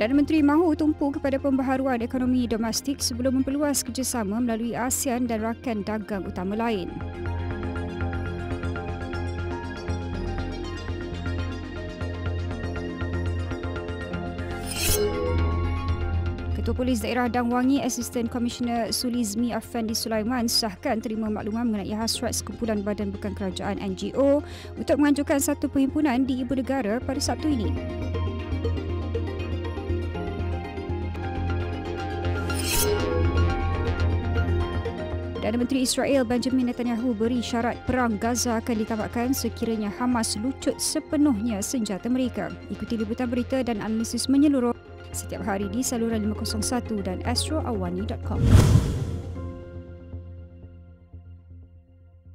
Perdana Menteri mahu tumpu kepada pembaharuan ekonomi domestik sebelum memperluas kerjasama melalui ASEAN dan rakan dagang utama lain. Ketua Polis Daerah Dang Wangi, Asisten Komisioner Sulizmi Afandi Sulaiman sahkan terima makluman mengenai hasrat sekumpulan badan bukan kerajaan NGO untuk menganjurkan satu perhimpunan di Ibu Negara pada Sabtu ini. Perdana Menteri Israel Benjamin Netanyahu beri syarat perang Gaza akan ditamatkan sekiranya Hamas lucut sepenuhnya senjata mereka. Ikuti liputan berita dan analisis menyeluruh setiap hari di saluran 501 dan astroawani.com.